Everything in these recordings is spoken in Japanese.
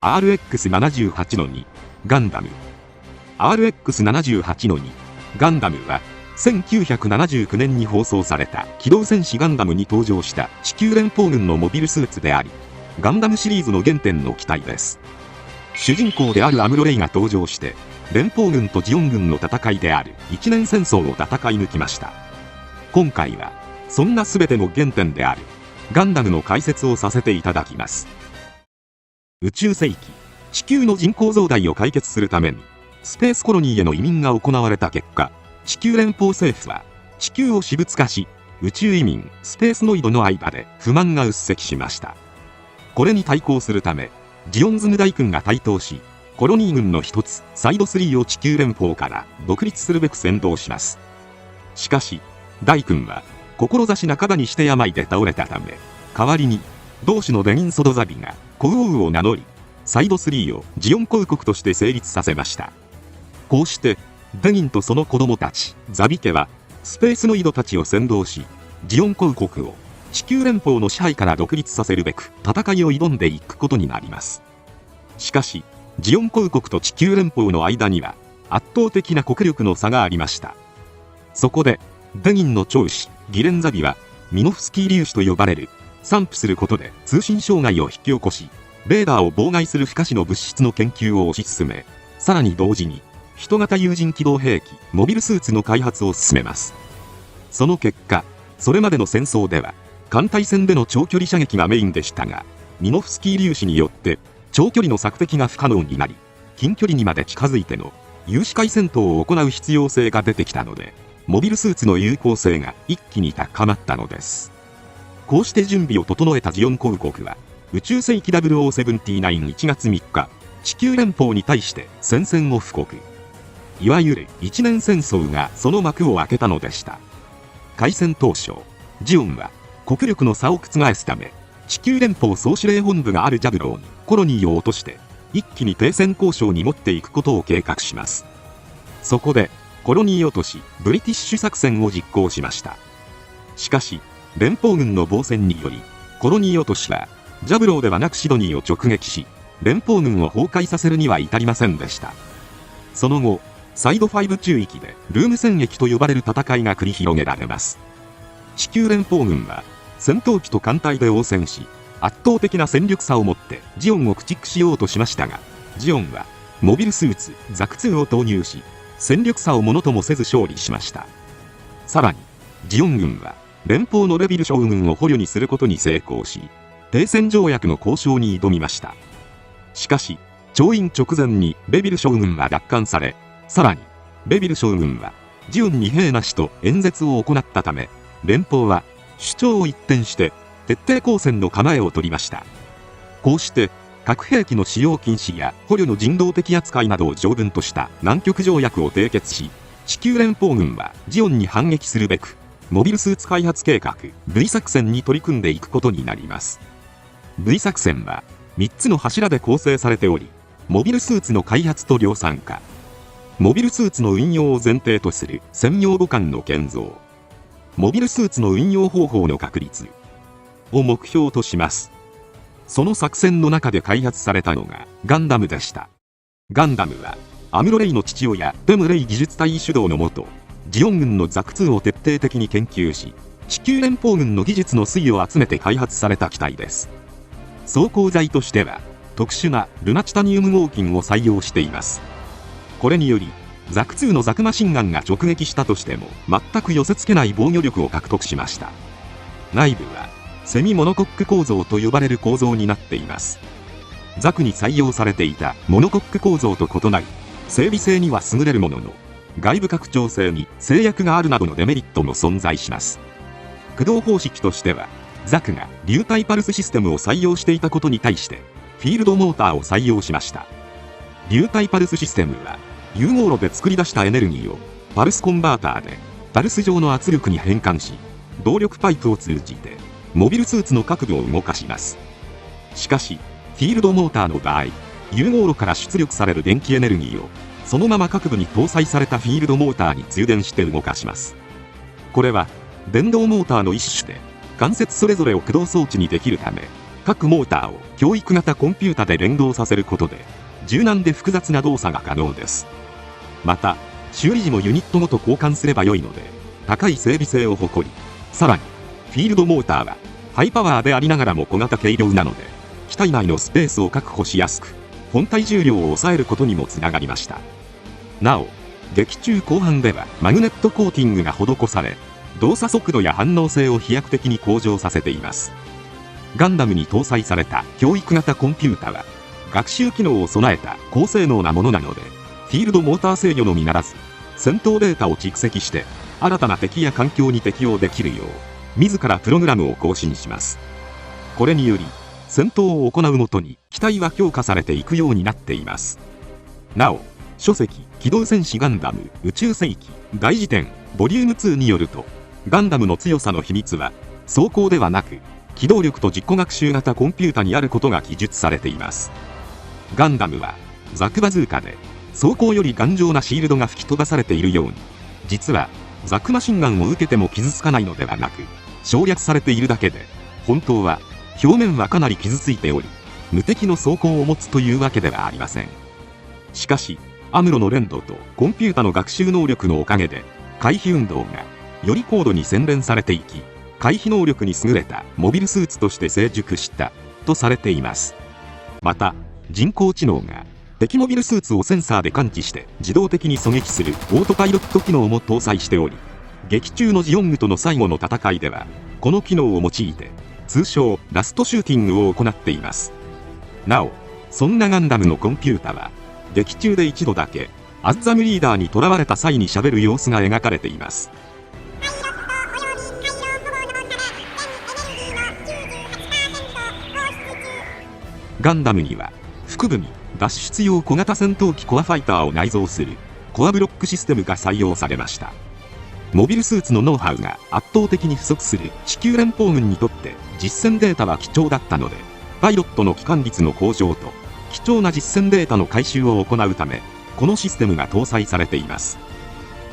RX78-2 ガンダム。 RX78-2 ガンダムは1979年に放送された機動戦士ガンダムに登場した地球連邦軍のモビルスーツであり、ガンダムシリーズの原点の機体です。主人公であるアムロレイが登場して連邦軍とジオン軍の戦いである一年戦争を戦い抜きました。今回はそんな全ての原点であるガンダムの解説をさせていただきます。宇宙世紀、地球の人口増大を解決するためにスペースコロニーへの移民が行われた結果、地球連邦政府は地球を私物化し、宇宙移民スペースノイドの間で不満が鬱積しました。これに対抗するためジオンズム大君が台頭し、コロニー軍の一つサイド3を地球連邦から独立するべく先導します。しかし大君は志半ばにして病で倒れたため、代わりに同種のデニン・ソドザビがコウオウを名乗り、サイド3をジオン公国として成立させました。こうしてデニンとその子供たちザビ家はスペースノイドたちを先導し、ジオン公国を地球連邦の支配から独立させるべく戦いを挑んでいくことになります。しかしジオン公国と地球連邦の間には圧倒的な国力の差がありました。そこでデニンの長子ギレンザビはミノフスキー粒子と呼ばれる散布することで通信障害を引き起こし、レーダーを妨害する不可視の物質の研究を推し進め、さらに同時に人型有人機動兵器モビルスーツの開発を進めます。その結果、それまでの戦争では艦隊戦での長距離射撃がメインでしたが、ミノフスキー粒子によって長距離の索敵が不可能になり、近距離にまで近づいての有視界戦闘を行う必要性が出てきたので、モビルスーツの有効性が一気に高まったのです。こうして準備を整えたジオン公国は宇宙世紀0079-1月3日、地球連邦に対して宣戦を布告。いわゆる一年戦争がその幕を開けたのでした。開戦当初、ジオンは国力の差を覆すため、地球連邦総司令本部があるジャブローにコロニーを落として一気に停戦交渉に持っていくことを計画します。そこでコロニー落としブリティッシュ作戦を実行しました。しかし連邦軍の防戦によりコロニー落としはジャブローではなくシドニーを直撃し、連邦軍を崩壊させるには至りませんでした。その後サイド5中域でルーム戦役と呼ばれる戦いが繰り広げられます。地球連邦軍は戦闘機と艦隊で応戦し、圧倒的な戦力差を持ってジオンを駆逐しようとしましたが、ジオンはモビルスーツザク2を投入し、戦力差をものともせず勝利しました。さらにジオン軍は連邦のレビル将軍を捕虜にすることに成功し、停戦条約の交渉に挑みました。しかし調印直前にレビル将軍は奪還され、さらにレビル将軍はジオンに兵なしと演説を行ったため、連邦は主張を一転して徹底抗戦の構えを取りました。こうして核兵器の使用禁止や捕虜の人道的扱いなどを条文とした南極条約を締結し、地球連邦軍はジオンに反撃するべくモビルスーツ開発計画 V 作戦に取り組んでいくことになります。 V 作戦は3つの柱で構成されており、モビルスーツの開発と量産化、モビルスーツの運用を前提とする専用母艦の建造、モビルスーツの運用方法の確立を目標とします。その作戦の中で開発されたのがガンダムでした。ガンダムはアムロレイの父親テムレイ技術隊主導のもと、ジオン軍のザク2を徹底的に研究し、地球連邦軍の技術の粋を集めて開発された機体です。装甲材としては特殊なルナチタニウム合金を採用しています。これによりザク2のザクマシンガンが直撃したとしても全く寄せ付けない防御力を獲得しました。内部はセミモノコック構造と呼ばれる構造になっています。ザクに採用されていたモノコック構造と異なり、整備性には優れるものの外部拡張性に制約があるなどのデメリットも存在します。駆動方式としてはザクが流体パルスシステムを採用していたことに対してフィールドモーターを採用しました。流体パルスシステムは融合炉で作り出したエネルギーをパルスコンバーターでパルス状の圧力に変換し、動力パイプを通じてモビルスーツの各部を動かします。しかしフィールドモーターの場合、融合炉から出力される電気エネルギーをそのまま各部に搭載されたフィールドモーターに通電して動かします。これは電動モーターの一種で、関節それぞれを駆動装置にできるため、各モーターを教育型コンピュータで連動させることで柔軟で複雑な動作が可能です。また修理時もユニットごと交換すれば良いので高い整備性を誇り、さらにフィールドモーターはハイパワーでありながらも小型軽量なので機体内のスペースを確保しやすく、本体重量を抑えることにもつながりました。なお劇中後半ではマグネットコーティングが施され、動作速度や反応性を飛躍的に向上させています。ガンダムに搭載された教育型コンピュータは学習機能を備えた高性能なものなので、フィールドモーター制御のみならず戦闘データを蓄積して新たな敵や環境に適応できるよう自らプログラムを更新します。これにより戦闘を行うごとに機体は強化されていくようになっています。なお書籍機動戦士ガンダム宇宙世紀大辞典ボリューム2によると、ガンダムの強さの秘密は装甲ではなく機動力と実行学習型コンピュータにあることが記述されています。ガンダムはザクバズーカで装甲より頑丈なシールドが吹き飛ばされているように、実はザクマシンガンを受けても傷つかないのではなく、省略されているだけで本当は表面はかなり傷ついており、無敵の装甲を持つというわけではありません。しかしアムロの連動とコンピュータの学習能力のおかげで回避運動がより高度に洗練されていき、回避能力に優れたモビルスーツとして成熟したとされています。また人工知能が敵モビルスーツをセンサーで感知して自動的に狙撃するオートパイロット機能も搭載しており、劇中のジオングとの最後の戦いではこの機能を用いて通称ラストシューティングを行っています。なおそんなガンダムのコンピュータは劇中で一度だけアッザムリーダーに囚われた際に喋る様子が描かれています。ガンダムには腹部に脱出用小型戦闘機コアファイターを内蔵するコアブロックシステムが採用されました。モビルスーツのノウハウが圧倒的に不足する地球連邦軍にとって実戦データは貴重だったので、パイロットの帰還率の向上と貴重な実戦データの回収を行うためこのシステムが搭載されています。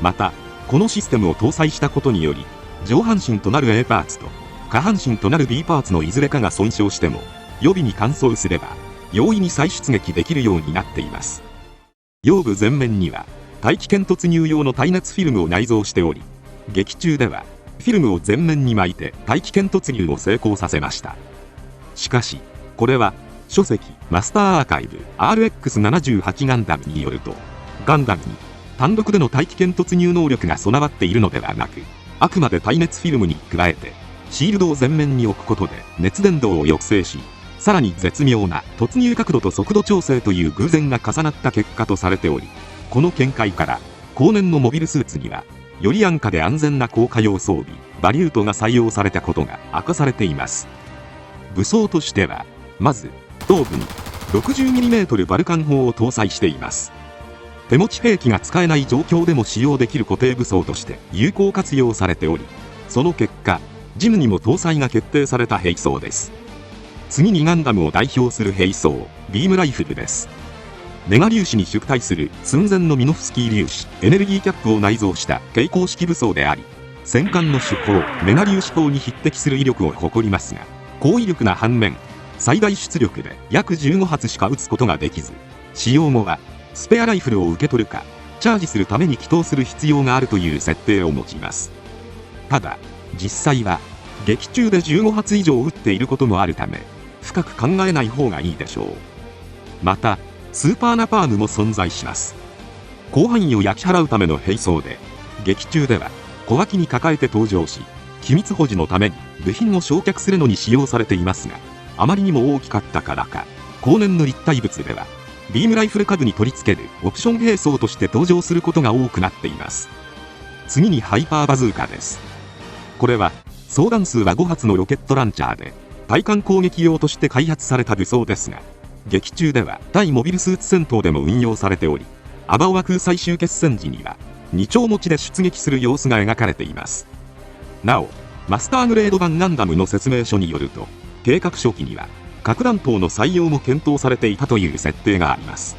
またこのシステムを搭載したことにより、上半身となる A パーツと下半身となる B パーツのいずれかが損傷しても予備に換装すれば容易に再出撃できるようになっています。腰部前面には大気圏突入用の耐熱フィルムを内蔵しており、劇中ではフィルムを前面に巻いて大気圏突入を成功させました。しかしこれは書籍マスターアーカイブ RX78 ガンダムによると、ガンダムに単独での大気圏突入能力が備わっているのではなく、あくまで耐熱フィルムに加えてシールドを前面に置くことで熱伝導を抑制し、さらに絶妙な突入角度と速度調整という偶然が重なった結果とされており、この見解から後年のモビルスーツにはより安価で安全な高架用装備バリュートが採用されたことが明かされています。武装としてはまず頭部に 60mm バルカン砲を搭載しています。手持ち兵器が使えない状況でも使用できる固定武装として有効活用されており、その結果ジムにも搭載が決定された兵装です。次にガンダムを代表する兵装ビームライフルです。メガ粒子に出対する寸前のミノフスキー粒子エネルギーキャップを内蔵した携行式武装であり、戦艦の主砲メガ粒子砲に匹敵する威力を誇りますが、高威力な反面最大出力で約15発しか撃つことができず、使用後はスペアライフルを受け取るかチャージするために起動する必要があるという設定を持ちます。ただ実際は劇中で15発以上撃っていることもあるため深く考えない方がいいでしょう。またスーパーナパームも存在します。広範囲を焼き払うための兵装で、劇中では小脇に抱えて登場し、機密保持のために部品を焼却するのに使用されていますが、あまりにも大きかったからか後年の立体物ではビームライフル下部に取り付けるオプション兵装として登場することが多くなっています。次にハイパーバズーカです。これは総弾数は5発のロケットランチャーで対艦攻撃用として開発された武装ですが、劇中では対モビルスーツ戦闘でも運用されており、アバオア空最終決戦時には2丁持ちで出撃する様子が描かれています。なおマスターグレード版ガンダムの説明書によると、計画初期には核弾頭の採用も検討されていたという設定があります。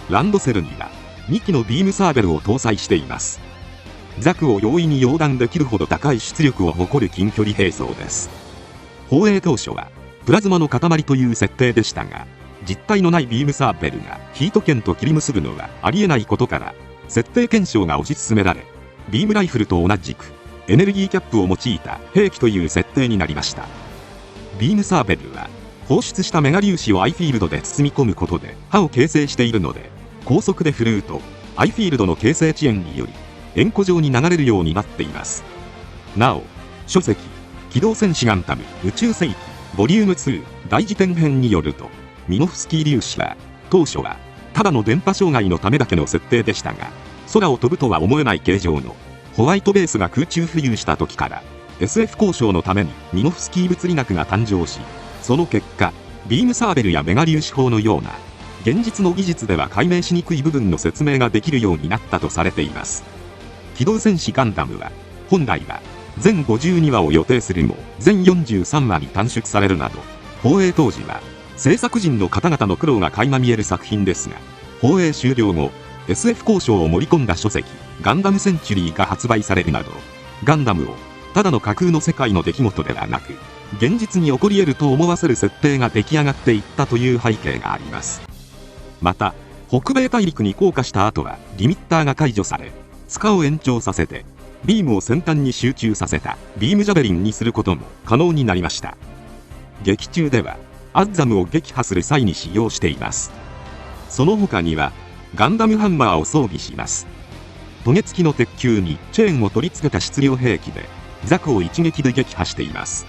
ランドセルには2機のビームサーベルを搭載しています。ザクを容易に溶断できるほど高い出力を誇る近距離兵装です。放映当初はプラズマの塊という設定でしたが、実体のないビームサーベルがヒート剣と切り結ぶのはありえないことから、設定検証が推し進められ、ビームライフルと同じくエネルギーキャップを用いた兵器という設定になりました。ビームサーベルは放出したメガ粒子をアイフィールドで包み込むことで刃を形成しているので、高速で振るうとアイフィールドの形成遅延により円弧状に流れるようになっています。なお、書籍機動戦士ガンダム宇宙世紀ボリューム2大辞典編によると、ミノフスキー粒子は当初はただの電波障害のためだけの設定でしたが、空を飛ぶとは思えない形状のホワイトベースが空中浮遊した時から SF 交渉のためにミノフスキー物理学が誕生し、その結果ビームサーベルやメガ粒子砲のような現実の技術では解明しにくい部分の説明ができるようになったとされています。機動戦士ガンダムは本来は全52話を予定するも全43話に短縮されるなど、放映当時は制作陣の方々の苦労が垣間見える作品ですが、放映終了後 SF 交渉を盛り込んだ書籍ガンダムセンチュリーが発売されるなど、ガンダムをただの架空の世界の出来事ではなく現実に起こり得ると思わせる設定が出来上がっていったという背景があります。また北米大陸に降下した後はリミッターが解除され、塚を延長させてビームを先端に集中させたビームジャベリンにすることも可能になりました。劇中ではアッザムを撃破する際に使用しています。その他にはガンダムハンマーを装備します。トゲ付きの鉄球にチェーンを取り付けた質量兵器でザクを一撃で撃破しています。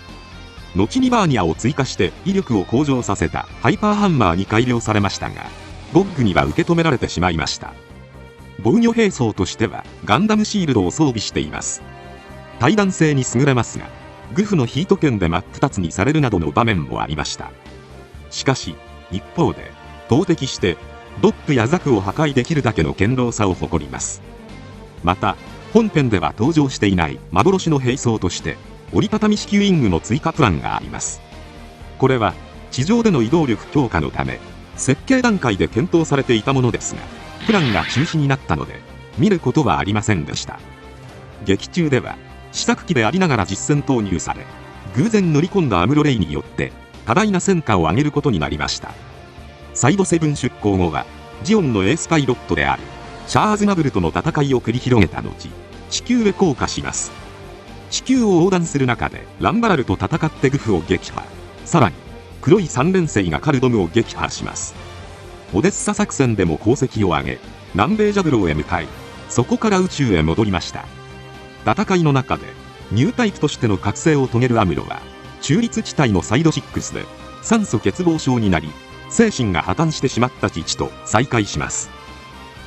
後にバーニャを追加して威力を向上させたハイパーハンマーに改良されましたが、ゴッグには受け止められてしまいました。防御兵装としてはガンダムシールドを装備しています。対弾性に優れますが、グフのヒート剣で真っ二つにされるなどの場面もありました。しかし一方で投擲してドップやザクを破壊できるだけの堅牢さを誇ります。また本編では登場していない幻の兵装として折りたたみ式ウィングの追加プランがあります。これは地上での移動力強化のため設計段階で検討されていたものですが、プランが中止になったので見ることはありませんでした。劇中では試作機でありながら実戦投入され、偶然乗り込んだアムロレイによって多大な戦果を上げることになりました。サイド7出航後はジオンのエースパイロットであるシャアーズナブルとの戦いを繰り広げた後、地球へ降下します。地球を横断する中でランバラルと戦ってグフを撃破、さらに黒い三連星がカルドムを撃破します。オデッサ作戦でも功績を上げ、南米ジャブローへ向かい、そこから宇宙へ戻りました。戦いの中でニュータイプとしての覚醒を遂げるアムロは中立地帯のサイド6で酸素欠乏症になり、精神が破綻してしまった父と再会します。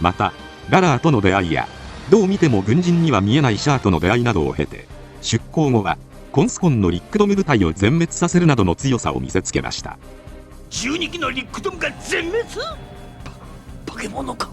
またララーとの出会いや、どう見ても軍人には見えないシャアとの出会いなどを経て、出航後はコンスコンのリックドム部隊を全滅させるなどの強さを見せつけました。12機のリックドムが全滅？化け物か。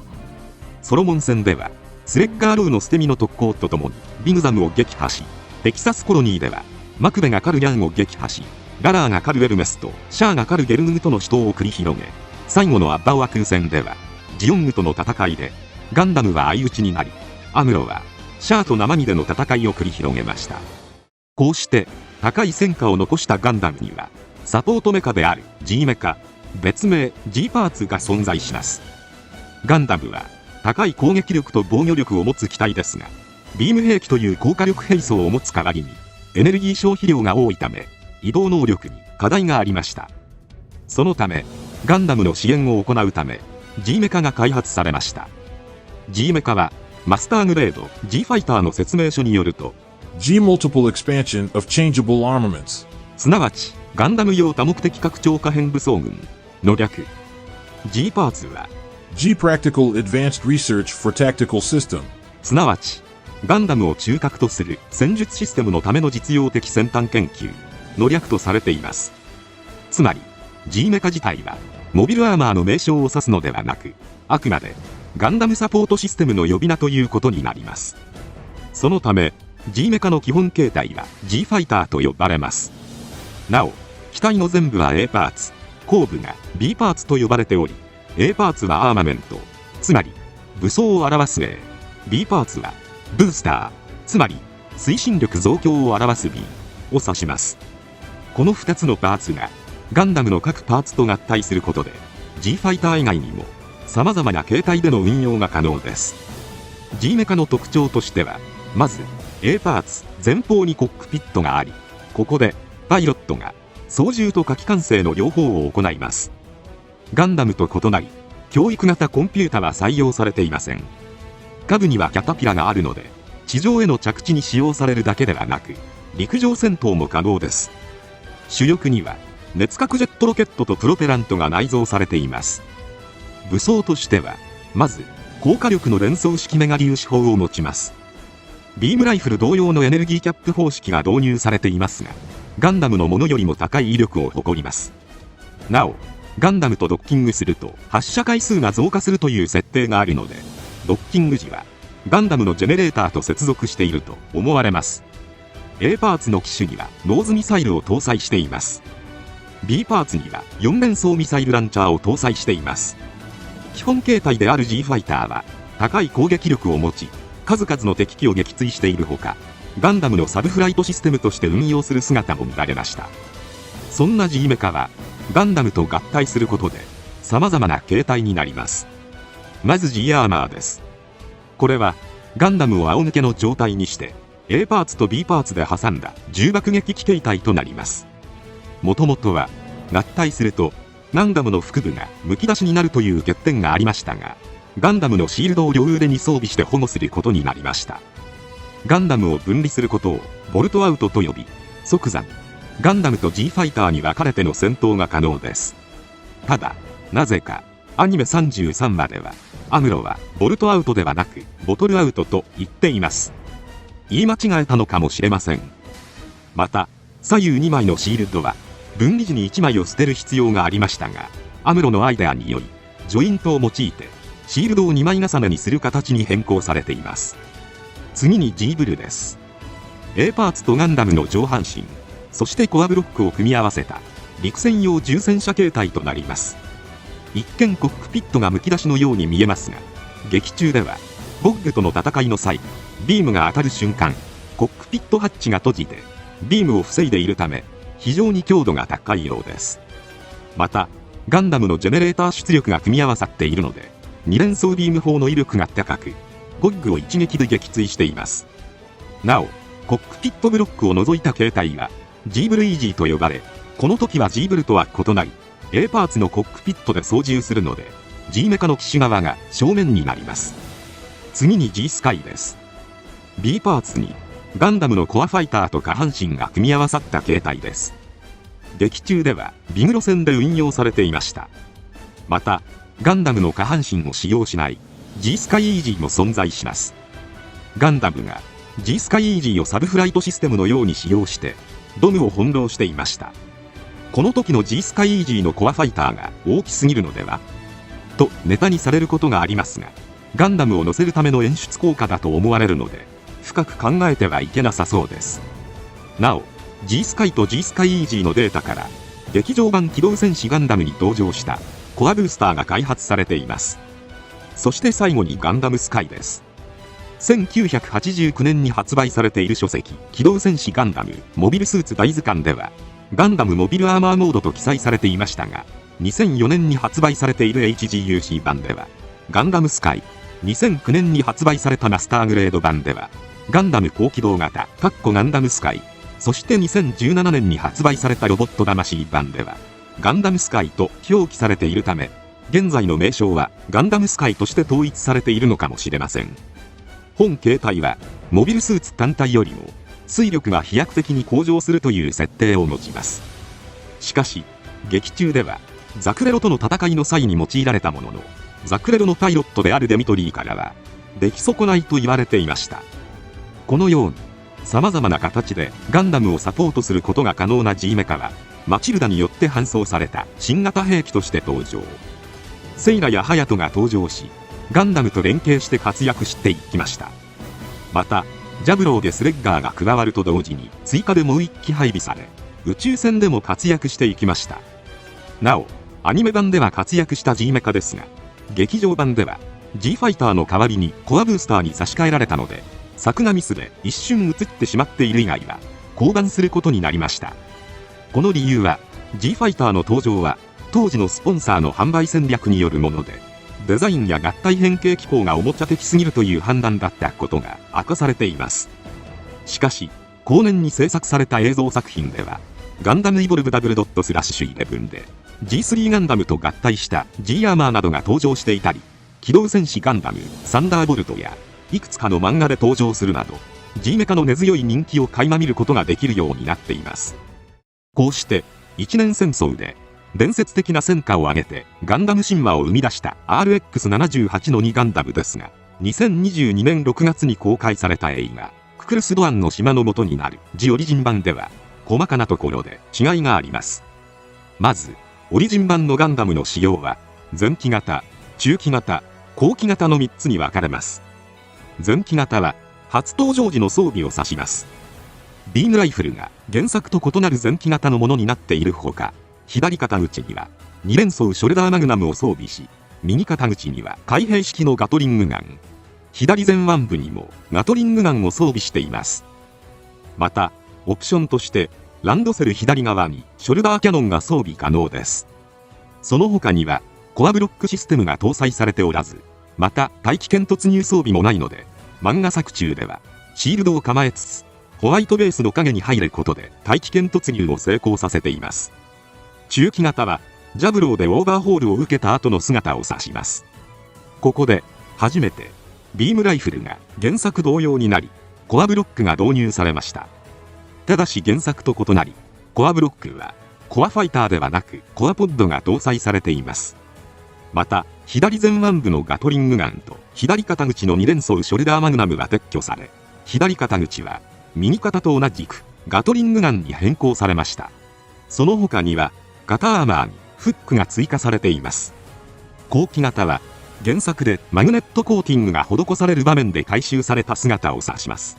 ソロモン戦ではスレッガールーの捨て身の特攻とともにビグザムを撃破し、テキサスコロニーではマクベがカルヤンを撃破し、ララーがカルエルメスとシャアがカルゲルヌグとの死闘を繰り広げ、最後のアッバオア空戦ではジオングとの戦いでガンダムは相打ちになり、アムロはシャアと生身での戦いを繰り広げました。こうして高い戦果を残したガンダムにはサポートメカである G メカ、別名 G パーツが存在します。ガンダムは高い攻撃力と防御力を持つ機体ですが、ビーム兵器という高火力兵装を持つ代わりにエネルギー消費量が多いため移動能力に課題がありました。そのためガンダムの支援を行うため G メカが開発されました。 G メカはマスターグレード G ファイターの説明書によると、 G multiple expansion of changeable armaments、 すなわちガンダム用多目的拡張可変武装群の略。 G パーツは G practical advanced research for tactical system、 すなわちガンダムを中核とする戦術システムのための実用的先端研究の略とされています。つまり G メカ自体はモビルアーマーの名称を指すのではなく、あくまでガンダムサポートシステムの呼び名ということになります。そのため G メカの基本形態は G ファイターと呼ばれます。なお機体の全部は A パーツ、後部が B パーツと呼ばれており、 A パーツはアーマメント、つまり武装を表す A、 B パーツはブースター、つまり推進力増強を表す B を指します。この2つのパーツがガンダムの各パーツと合体することで G ファイター以外にも様々な形態での運用が可能です。 G メカの特徴としては、まず A パーツ前方にコックピットがあり、ここでパイロットが操縦と火器管制の両方を行います。ガンダムと異なり、教育型コンピュータは採用されていません。下部にはキャタピラがあるので、地上への着地に使用されるだけではなく、陸上戦闘も可能です。主翼には熱核ジェットロケットとプロペラントが内蔵されています。武装としては、まず高火力の連装式メガ粒子砲を持ちます。ビームライフル同様のエネルギーキャップ方式が導入されていますが、ガンダムのものよりも高い威力を誇ります。なお、ガンダムとドッキングすると発射回数が増加するという設定があるので、ドッキング時はガンダムのジェネレーターと接続していると思われます。A パーツの機種にはノーズミサイルを搭載しています。B パーツには4連装ミサイルランチャーを搭載しています。基本形態である G ファイターは高い攻撃力を持ち、数々の敵機を撃墜しているほか、ガンダムのサブフライトシステムとして運用する姿も見られました。そんな G メカはガンダムと合体することで様々な形態になります。まず G アーマーです。これはガンダムを仰向けの状態にして A パーツと B パーツで挟んだ重爆撃機形態となります。もともとは合体するとガンダムの腹部がむき出しになるという欠点がありましたが、ガンダムのシールドを両腕に装備して保護することになりました。ガンダムを分離することをボルトアウトと呼び、即座にガンダムと G ファイターに分かれての戦闘が可能です。ただ、なぜかアニメ33話ではアムロはボルトアウトではなくボトルアウトと言っています。言い間違えたのかもしれません。また、左右2枚のシールドは分離時に1枚を捨てる必要がありましたが、アムロのアイデアによりジョイントを用いてシールドを2枚重ねにする形に変更されています。次に G ブルです。A パーツとガンダムの上半身、そしてコアブロックを組み合わせた陸戦用重戦車形態となります。一見コックピットがむき出しのように見えますが、劇中ではボッグとの戦いの際、ビームが当たる瞬間、コックピットハッチが閉じてビームを防いでいるため、非常に強度が高いようです。また、ガンダムのジェネレーター出力が組み合わさっているので、2連装ビーム砲の威力が高く、ボッグを一撃で撃墜しています。なお、コックピットブロックを除いた形態は G ブルイージーと呼ばれ、この時は G ブルとは異なり、A パーツのコックピットで操縦するので、G メカの機種側が正面になります。次に G スカイです。B パーツにガンダムのコアファイターと下半身が組み合わさった形態です。劇中ではビグロ戦で運用されていました。また、ガンダムの下半身を使用しない G スカイイージーも存在します。ガンダムが G スカイイージーをサブフライトシステムのように使用してドムを翻弄していました。この時の G スカイイージーのコアファイターが大きすぎるのではとネタにされることがありますが、ガンダムを乗せるための演出効果だと思われるので、深く考えてはいけなさそうです。なお、G スカイと G スカイイージーのデータから、劇場版機動戦士ガンダムに登場したコアブースターが開発されています。そして最後にガンダムスカイです。1989年に発売されている書籍、機動戦士ガンダムモビルスーツ大図鑑では、ガンダムモビルアーマーモードと記載されていましたが、2004年に発売されている HGUC 版では、ガンダムスカイ、2009年に発売されたマスターグレード版では、ガンダム高機動型、ガンダムスカイ、そして2017年に発売されたロボット魂版では、ガンダムスカイと表記されているため、現在の名称はガンダムスカイとして統一されているのかもしれません。本形態は、モビルスーツ単体よりも、推力が飛躍的に向上するという設定を持ちます。しかし、劇中では、ザクレロとの戦いの際に用いられたものの、ザクレロのパイロットであるデミトリーからは、出来損ないと言われていました。このように、様々な形でガンダムをサポートすることが可能な G メカは、マチルダによって搬送された新型兵器として登場。セイラやハヤトが登場し、ガンダムと連携して活躍していきました。また、ジャブローでスレッガーが加わると同時に追加でもう1機配備され、宇宙船でも活躍していきました。なお、アニメ版では活躍した G メカですが、劇場版では G ファイターの代わりにコアブースターに差し替えられたので、作画ミスで一瞬映ってしまっている以外は降板することになりました。この理由は G ファイターの登場は当時のスポンサーの販売戦略によるもので、デザインや合体変形機構がおもちゃ的すぎるという判断だったことが明かされています。しかし後年に制作された映像作品では、ガンダムイボルブ$11で G3 ガンダムと合体した G アーマーなどが登場していたり、機動戦士ガンダムサンダーボルトやいくつかの漫画で登場するなど、 G メカの根強い人気を垣間見ることができるようになっています。こうして一年戦争で伝説的な戦果を挙げてガンダム神話を生み出した RX78 の2ガンダムですが、2022年6月に公開された映画ククルス・ドアンの島の元になる G オリジン版では細かなところで違いがあります。まずオリジン版のガンダムの仕様は前期型、中期型、後期型の3つに分かれます。前期型は初登場時の装備を指します。ビームライフルが原作と異なる前期型のものになっているほか、左肩口には2連装ショルダーマグナムを装備し、右肩口には開閉式のガトリングガン、左前腕部にもガトリングガンを装備しています。またオプションとしてランドセル左側にショルダーキャノンが装備可能です。その他にはコアブロックシステムが搭載されておらず、また大気圏突入装備もないので、漫画作中ではシールドを構えつつホワイトベースの影に入ることで大気圏突入を成功させています。中期型はジャブローでオーバーホールを受けた後の姿を指します。ここで初めてビームライフルが原作同様になり、コアブロックが導入されました。ただし原作と異なり、コアブロックはコアファイターではなくコアポッドが搭載されています。また左前腕部のガトリングガンと左肩口の2連装ショルダーマグナムが撤去され、左肩口は右肩と同じくガトリングガンに変更されました。その他には肩アーマーにフックが追加されています。後期型は原作でマグネットコーティングが施される場面で回収された姿を指します。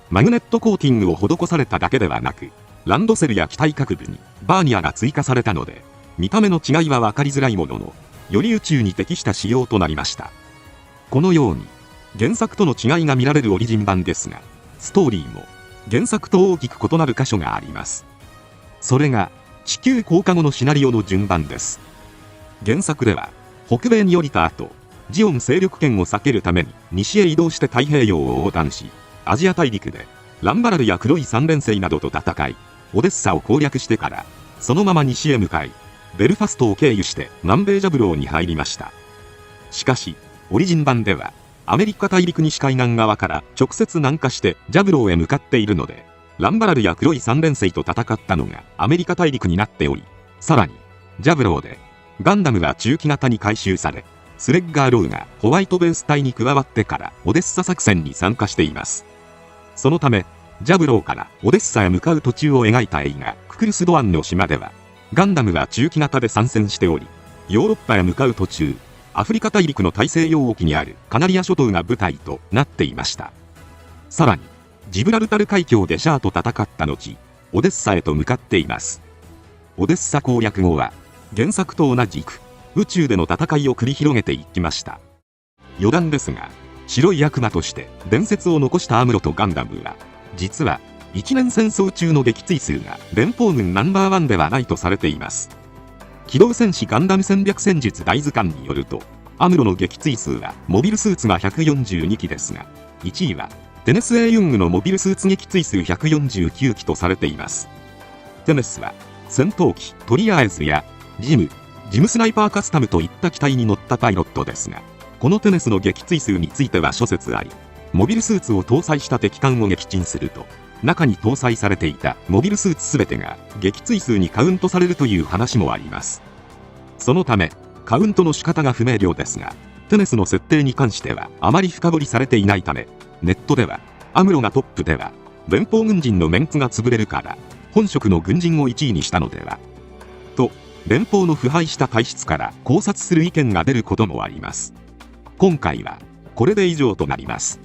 マグネットコーティングを施されただけではなく、ランドセルや機体各部にバーニアが追加されたので、見た目の違いは分かりづらいものの、より宇宙に適した仕様となりました。このように原作との違いが見られるオリジン版ですが、ストーリーも原作と大きく異なる箇所があります。それが地球降下後のシナリオの順番です。原作では北米に降りた後、ジオン勢力圏を避けるために西へ移動して太平洋を横断し、アジア大陸でランバラルや黒い三連星などと戦い、オデッサを攻略してからそのまま西へ向かい、ベルファストを経由して南米ジャブローに入りました。しかしオリジン版ではアメリカ大陸西海岸側から直接南下してジャブローへ向かっているので、ランバラルや黒い三連星と戦ったのがアメリカ大陸になっており、さらにジャブローでガンダムが中期型に改修され、スレッガーローがホワイトベース隊に加わってからオデッサ作戦に参加しています。そのためジャブローからオデッサへ向かう途中を描いた映画ククルス・ドアンの島では、ガンダムは中期型で参戦しており、ヨーロッパへ向かう途中、アフリカ大陸の大西洋沖にあるカナリア諸島が舞台となっていました。さらにジブラルタル海峡でシャアと戦った後、オデッサへと向かっています。オデッサ攻略後は原作と同じく宇宙での戦いを繰り広げていきました。余談ですが、白い悪魔として伝説を残したアムロとガンダムは、実は一年戦争中の撃墜数が連邦軍ナンバーワンではないとされています。機動戦士ガンダム戦略戦術大図鑑によると、アムロの撃墜数はモビルスーツが142機ですが、1位はテネス・エイ・ユングのモビルスーツ撃墜数149機とされています。テネスは戦闘機トリアーズやジムスナイパーカスタムといった機体に乗ったパイロットですが、このテネスの撃墜数については諸説あり、モビルスーツを搭載した敵艦を撃沈すると、中に搭載されていたモビルスーツすべてが撃墜数にカウントされるという話もあります。そのためカウントの仕方が不明瞭ですが、テネスの設定に関してはあまり深掘りされていないため、ネットではアムロがトップでは連邦軍人のメンツが潰れるから本職の軍人を1位にしたのではと、連邦の腐敗した体質から考察する意見が出ることもあります。今回はこれで以上となります。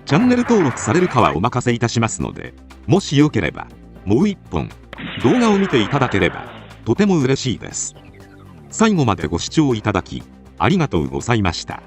チャンネル登録されるかはお任せいたしますので、もしよければもう一本動画を見ていただければとても嬉しいです。最後までご視聴いただきありがとうございました。